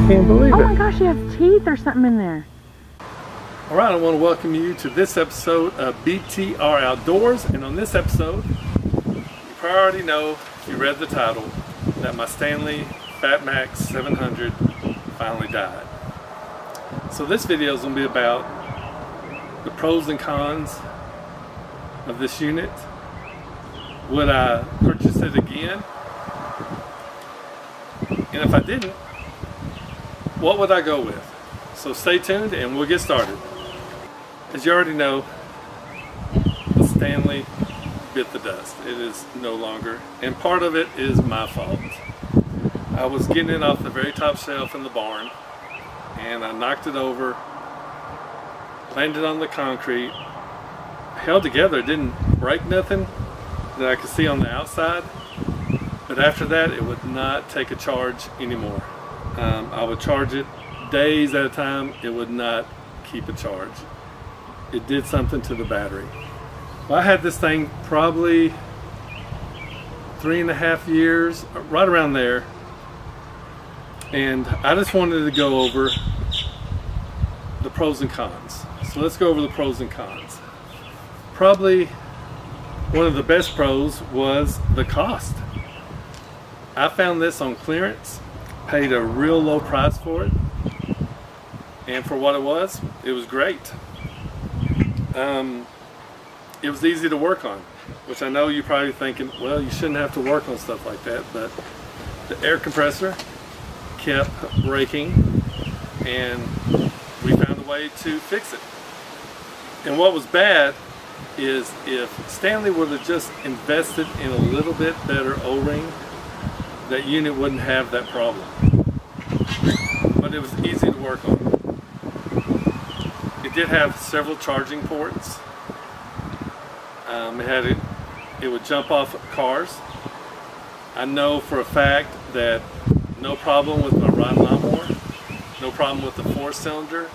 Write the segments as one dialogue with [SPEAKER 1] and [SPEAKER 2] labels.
[SPEAKER 1] can't believe it.
[SPEAKER 2] Oh my gosh, he has teeth or something in there.
[SPEAKER 1] Alright, I want to welcome you to this episode of BTR Outdoors, and on this episode, you probably already know, if you read the title, that my Stanley Fatmax 700 finally died. So this video is going to be about the pros and cons of this unit. Would I purchase it again? And if I didn't, what would I go with? So stay tuned and we'll get started. As you already know, the Stanley bit the dust. It is no longer, and part of it is my fault. I was getting it off the very top shelf in the barn and I knocked it over, landed on the concrete, held together. It didn't break nothing that I could see on the outside, but after that it would not take a charge anymore. I would charge it days at a time. It would not keep a charge. It did something to the battery. Well, I had this thing probably 3.5 years, right around there, and I just wanted to go over the pros and cons. So let's go over the pros and cons. Probably one of the best pros was the cost. I found this on clearance, paid a real low price for it, and for what it was great. It was easy to work on, which I know you're probably thinking, well, you shouldn't have to work on stuff like that, but the air compressor kept breaking and we found a way to fix it. And what was bad is if Stanley would have just invested in a little bit better O-ring, that unit wouldn't have that problem. But it was easy to work on. It did have several charging ports. It would jump off cars. I know for a fact that no problem with my rod lawnmower, no problem with the 4-cylinder.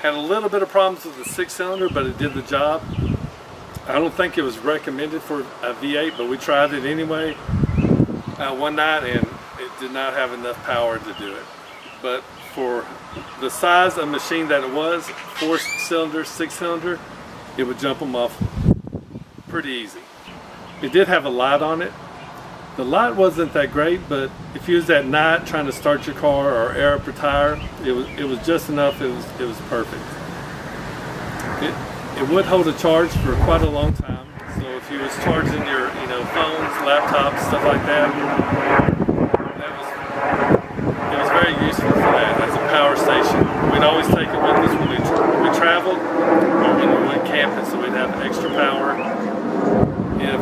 [SPEAKER 1] Had a little bit of problems with the 6-cylinder, but it did the job. I don't think it was recommended for a V8, but we tried it anyway one night, and it did not have enough power to do it. But for the size of machine that it was, 4-cylinder, 6-cylinder, it would jump them off pretty easy. It did have a light on it. The light wasn't that great, but if you was at night trying to start your car or air up your tire, it was just enough. It was perfect. It would hold a charge for quite a long time. So if you was charging your phones, laptops, stuff like that, it was very useful for that as a power station. We'd always take it with us when we traveled or when we went camping, so we'd have extra power if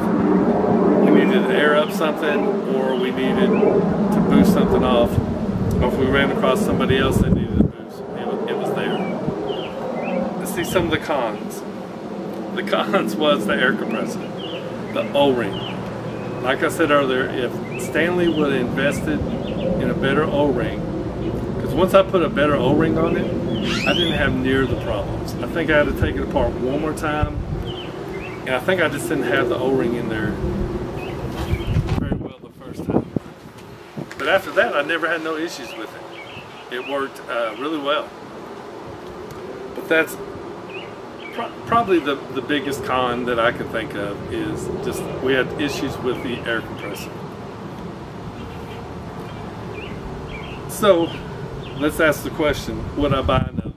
[SPEAKER 1] we needed to air up something, or we needed to boost something off, or if we ran across somebody else that needed a boost, it was there. Let's see some of the cons. The cons was the air compressor, the O-ring. Like I said earlier, if Stanley would have invested in a better O-ring, because once I put a better O-ring on it, I didn't have near the problems. I think I had to take it apart one more time, and I think I just didn't have the O-ring in there very well the first time. But after that, I never had no issues with it. It worked really well. But that's probably the biggest con that I can think of, is just we had issues with the air compressor. So let's ask the question, would I buy another?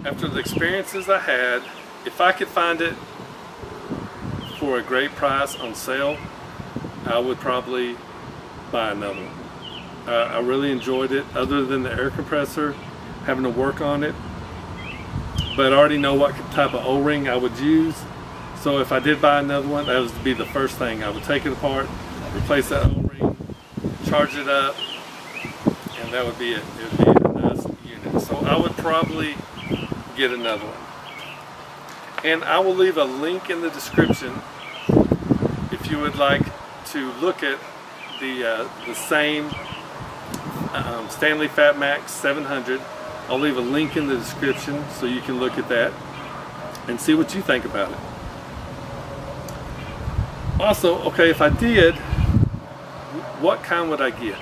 [SPEAKER 1] After the experiences I had, if I could find it for a great price on sale, I would probably buy another one. I really enjoyed it, other than the air compressor, having to work on it. But I already know what type of O-ring I would use. So if I did buy another one, that would be the first thing. I would take it apart, replace that O-ring, charge it up, and that would be it. It would be a nice unit. So I would probably get another one. And I will leave a link in the description if you would like to look at the same Stanley Fatmax 700. I'll leave a link in the description so you can look at that and see what you think about it. Also, okay, if I did, what kind would I get?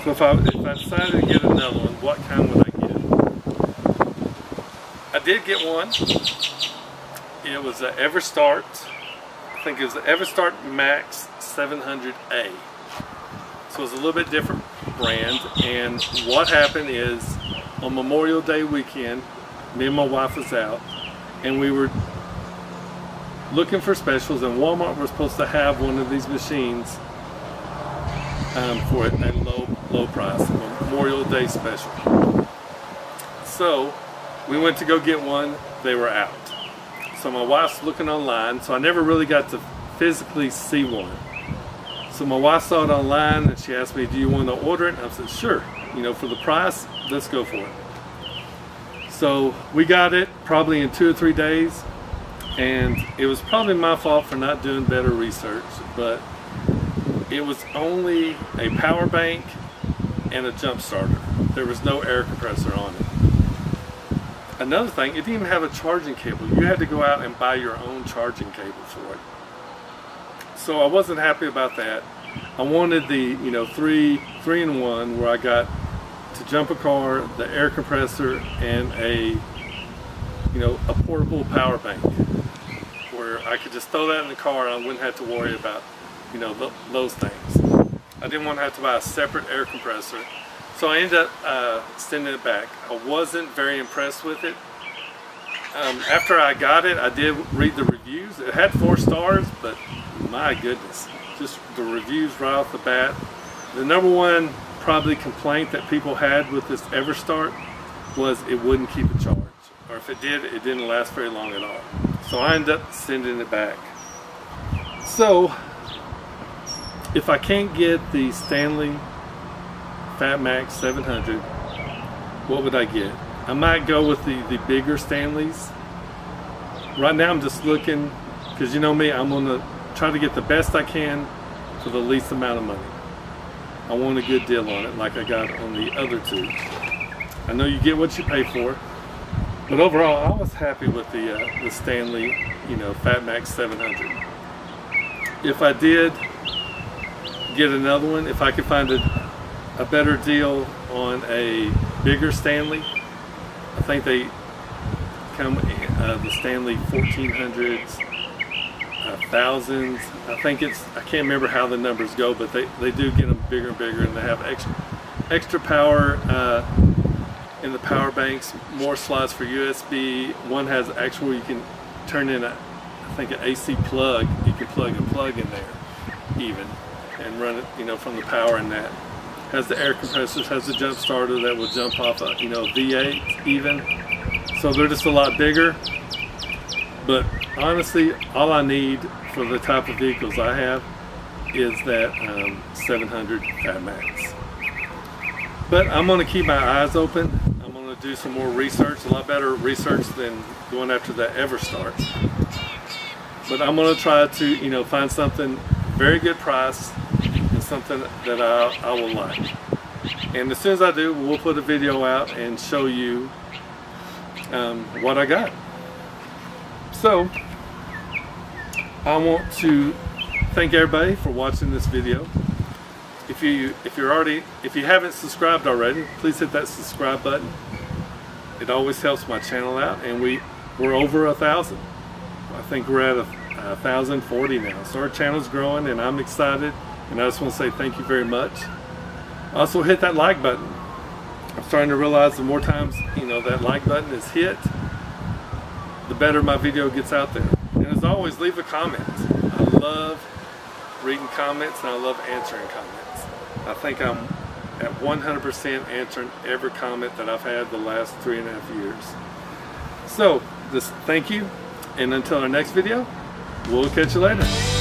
[SPEAKER 1] So if I decided to get another one, what kind would I get? I did get one. It was an Everstart. I think it was the Everstart Max 700A. So it was a little bit different brand. And what happened is, on Memorial Day weekend, me and my wife was out, and we were looking for specials, and Walmart was supposed to have one of these machines for a low price, a Memorial Day special. So we went to go get one. They were out. So my wife's looking online, so I never really got to physically see one. So my wife saw it online, and she asked me, do you want to order it? And I said, sure. You know, for the price, let's go for it. So we got it probably in 2 or 3 days, and it was probably my fault for not doing better research, but it was only a power bank and a jump starter. There was no air compressor on it. Another thing, it didn't even have a charging cable. You had to go out and buy your own charging cable for it. So I wasn't happy about that. I wanted the, you know, three in one, where I got to jump a car, the air compressor, and a, you know, a portable power bank, where I could just throw that in the car and I wouldn't have to worry about, you know, those things. I didn't want to have to buy a separate air compressor. So I ended up sending it back. I wasn't very impressed with it. After I got it, I did read the reviews. It had 4 stars, but my goodness, just the reviews right off the bat. The number one probably complaint that people had with this Everstart was it wouldn't keep a charge. Or if it did, it didn't last very long at all. So I ended up sending it back. So if I can't get the Stanley Fatmax 700, what would I get? I might go with the bigger Stanleys. Right now I'm just looking, because you know me, I'm going to try to get the best I can for the least amount of money. I want a good deal on it, like I got on the other 2. I know you get what you pay for, but overall I was happy with the Stanley, you know, Fatmax 700. If I did get another one, if I could find a better deal on a bigger Stanley, I think they come the Stanley 1400s, 1000s. I think I can't remember how the numbers go, but they do get them bigger and bigger, and they have extra power in the power banks, more slots for USB. One has actual, you can turn in I think an AC plug. You can plug a plug in there even and run it, you know, from the power in that. Has the air compressors, has the jump starter that will jump off a, you know, V8 even. So they're just a lot bigger. But honestly, all I need for the type of vehicles I have is that 700 Fatmax. But I'm going to keep my eyes open. I'm going to do some more research, a lot better research than going after that Everstart. But I'm going to try to, you know, find something very good price and something that I will like. And as soon as I do, we'll put a video out and show you what I got. So I want to thank everybody for watching this video. If you haven't subscribed already, please hit that subscribe button. It always helps my channel out, and we're over 1,000. I think we're at 1,040 now. So our channel's growing, and I'm excited. And I just want to say thank you very much. Also hit that like button. I'm starting to realize the more times, you know, that like button is hit, the better my video gets out there. And as always, leave a comment. I love reading comments, and I love answering comments. I think I'm at 100% answering every comment that I've had the last 3.5 years. So just thank you, and until our next video, we'll catch you later.